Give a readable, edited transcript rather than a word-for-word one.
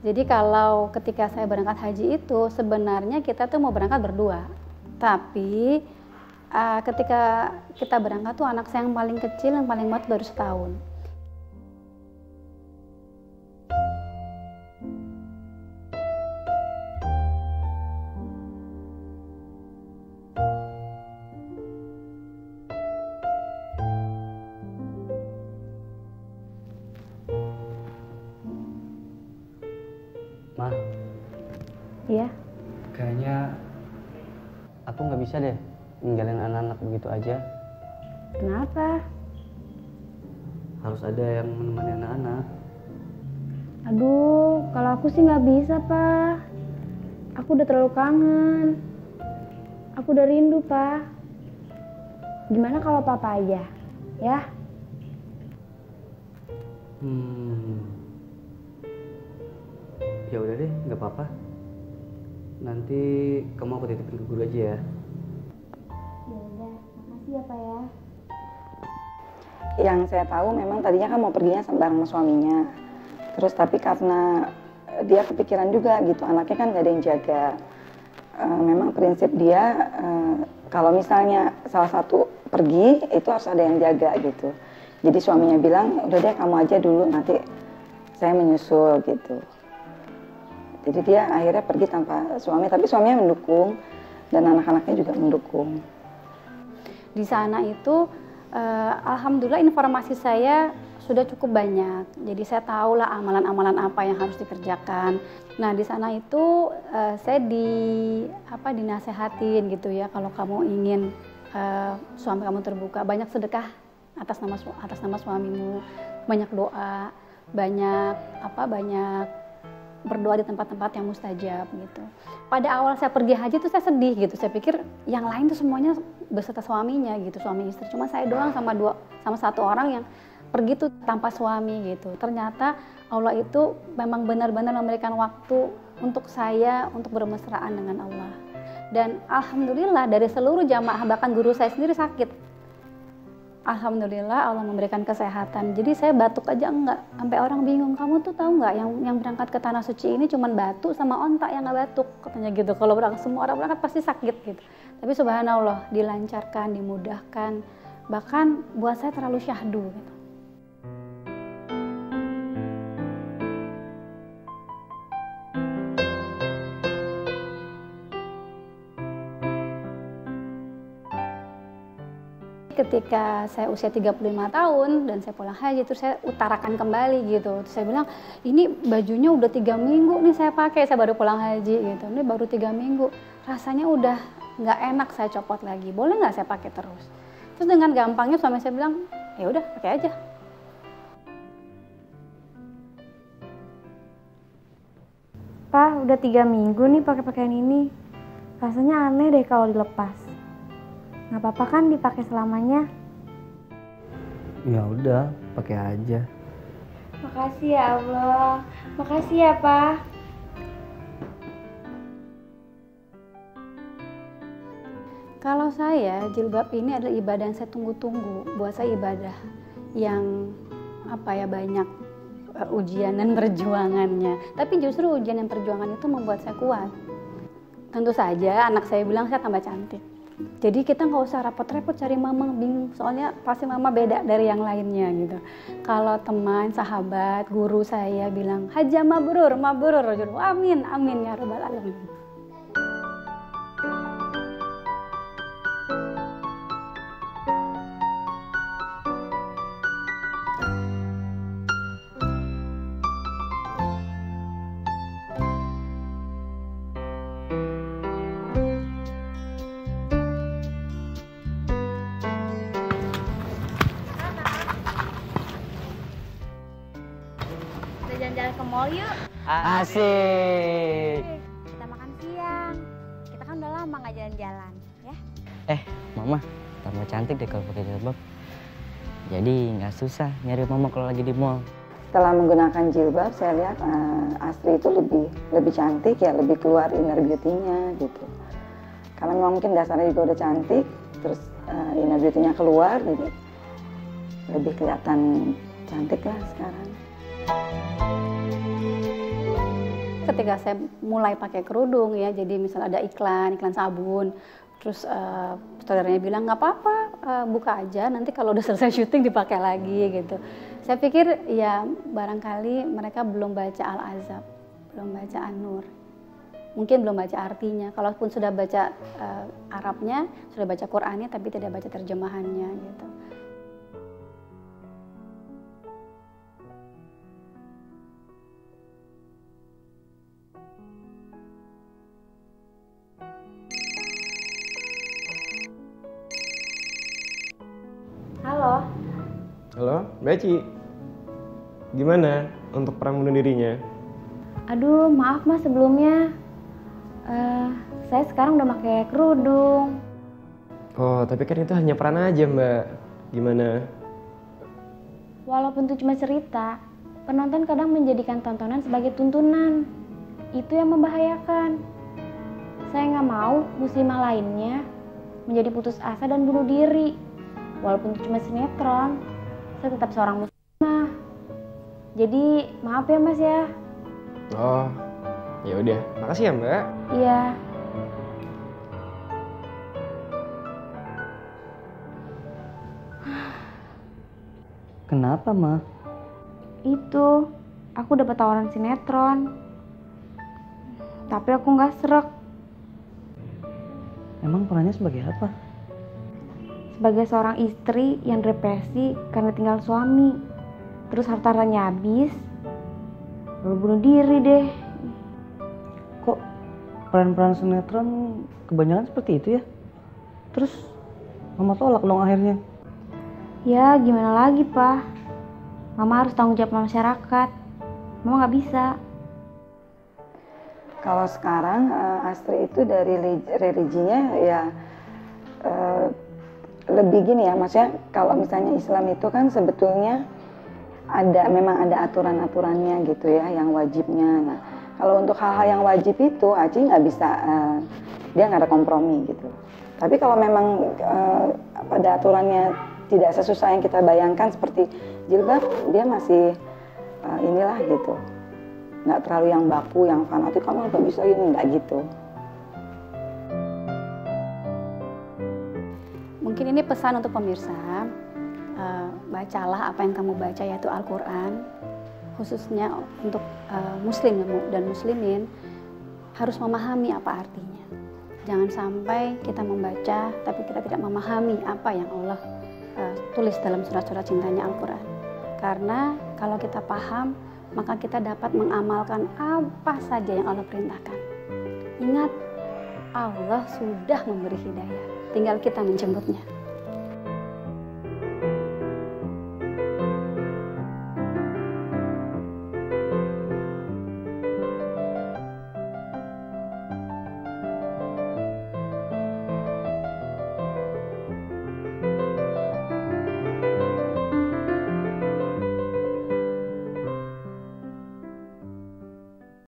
Jadi kalau ketika saya berangkat haji itu sebenarnya kita tuh mau berangkat berdua. Tapi ketika kita berangkat tuh anak saya yang paling kecil, yang paling muda baru setahun. Ma, Iya. kayaknya aku nggak bisa deh ninggalin anak-anak begitu aja. Kenapa? Harus ada yang menemani anak-anak. Aduh, kalau aku sih nggak bisa, Pak. Aku udah terlalu kangen. Aku udah rindu, Pak. Gimana kalau Papa aja, ya? Ya udah deh, nggak apa-apa. Nanti kamu aku titipin ke guru aja ya. Ya udah, makasih ya, Pak ya. Yang saya tahu memang tadinya kan mau perginya bareng sama suaminya. Terus tapi karena dia kepikiran juga gitu, anaknya kan gak ada yang jaga. Memang prinsip dia kalau misalnya salah satu pergi itu harus ada yang jaga gitu. Jadi suaminya bilang udah deh kamu aja dulu, nanti saya menyusul gitu. Jadi dia akhirnya pergi tanpa suami, tapi suaminya mendukung dan anak-anaknya juga mendukung. Di sana itu alhamdulillah informasi saya sudah cukup banyak. Jadi saya tahu lah amalan-amalan apa yang harus dikerjakan. Nah, di sana itu saya dinasehatin gitu ya, kalau kamu ingin suami kamu terbuka, banyak sedekah atas nama suamimu, banyak doa, banyak berdoa di tempat-tempat yang mustajab gitu. Pada awal saya pergi haji tuh saya sedih gitu. Saya pikir yang lain tuh semuanya beserta suaminya gitu, suami istri. Cuma saya doang sama satu orang yang pergi tuh tanpa suami gitu. Ternyata Allah itu memang benar-benar memberikan waktu untuk saya untuk bermesraan dengan Allah. Dan alhamdulillah dari seluruh jamaah, bahkan guru saya sendiri sakit. Alhamdulillah Allah memberikan kesehatan. Jadi saya batuk aja enggak. Sampai orang bingung, kamu tuh tahu nggak yang berangkat ke tanah suci ini cuman batuk sama ontak yang nggak batuk, katanya gitu. Kalau semua orang berangkat pasti sakit gitu. Tapi subhanallah dilancarkan, dimudahkan. Bahkan buat saya terlalu syahdu gitu. Ketika saya usia 35 tahun dan saya pulang haji, terus saya utarakan kembali gitu. Terus saya bilang, ini bajunya udah 3 minggu nih saya pakai, saya baru pulang haji gitu. Ini baru 3 minggu, rasanya udah nggak enak, saya copot lagi. Boleh nggak saya pakai terus? Terus dengan gampangnya suami saya bilang, ya udah pakai aja. Pak, udah 3 minggu nih pakai pakaian ini. Rasanya aneh deh kalau dilepas. Nggak apa-apa kan dipakai selamanya? Ya udah, pakai aja. Makasih ya Allah. Makasih ya, Pak. Kalau saya, jilbab ini adalah ibadah yang saya tunggu-tunggu. Buat saya ibadah yang banyak ujian dan perjuangannya. Tapi justru ujian dan perjuangan itu membuat saya kuat. Tentu saja anak saya bilang saya tambah cantik. Jadi kita nggak usah repot-repot cari mama, bingung. Soalnya pasti mama beda dari yang lainnya gitu. Kalau teman, sahabat, guru saya bilang, Hajjah mabrur, mabrur. Amin, amin ya rabbal alamin. Jalan-jalan ke mall yuk. Asik. Kita makan siang. Kita kan udah lama nggak jalan-jalan, ya? Mama tambah cantik deh kalau pakai jilbab. Jadi nggak susah nyari mama kalau lagi di mall. Setelah menggunakan jilbab, saya lihat Astri itu lebih cantik ya, lebih keluar inner beauty-nya gitu. Karena memang mungkin dasarnya juga udah cantik, terus inner beauty-nya keluar, jadi lebih kelihatan cantik lah sekarang. ketika saya mulai pakai kerudung ya, jadi misal ada iklan sabun, terus saudaranya bilang nggak apa-apa, buka aja, nanti kalau udah selesai syuting dipakai lagi gitu. Saya pikir ya barangkali mereka belum baca Al-Ahzab, belum baca An-Nur, mungkin belum baca artinya. Kalaupun sudah baca Arabnya, sudah baca Qur'annya, tapi tidak baca terjemahannya gitu. Halo, Halo, Mbak Ci. Gimana untuk perang bunuh dirinya? aduh maaf mas sebelumnya. Saya sekarang udah pakai kerudung. Oh, tapi kan itu hanya peran aja, Mbak. Gimana? Walaupun itu cuma cerita, penonton kadang menjadikan tontonan sebagai tuntunan. Itu yang membahayakan. Saya nggak mau muslimah lainnya menjadi putus asa dan bunuh diri. Walaupun itu cuma sinetron, saya tetap seorang muslimah. Jadi maaf ya mas ya. Oh, ya udah. Makasih ya, Mbak. Iya. Kenapa, Ma? Itu, aku dapat tawaran sinetron. Tapi aku nggak srek. Emang perannya sebagai apa? Sebagai seorang istri yang depresi karena tinggal suami. Terus hartanya habis. Lalu bunuh diri deh. Kok peran-peran sinetron kebanyakan seperti itu ya? Terus Mama tolak dong akhirnya. Ya gimana lagi Pak. Mama harus tanggung jawab sama masyarakat. Mama nggak bisa. Kalau sekarang Astri itu dari religinya ya lebih gini ya, maksudnya kalau misalnya Islam itu kan sebetulnya memang ada aturan-aturannya gitu ya, yang wajibnya. Nah, kalau untuk hal-hal yang wajib itu Aci nggak bisa, dia nggak ada kompromi gitu. Tapi kalau memang pada aturannya tidak sesuai yang kita bayangkan seperti jilbab, dia masih inilah gitu. Nggak terlalu yang baku, yang fanatik, kamu nggak bisa ini, nggak gitu. Mungkin ini pesan untuk pemirsa, bacalah apa yang kamu baca yaitu Al-Quran, khususnya untuk muslim dan muslimin harus memahami apa artinya. Jangan sampai kita membaca tapi kita tidak memahami apa yang Allah tulis dalam surat-surat cintanya Al-Quran. Karena kalau kita paham, maka kita dapat mengamalkan apa saja yang Allah perintahkan. Ingat, Allah sudah memberi hidayah, tinggal kita menjemputnya.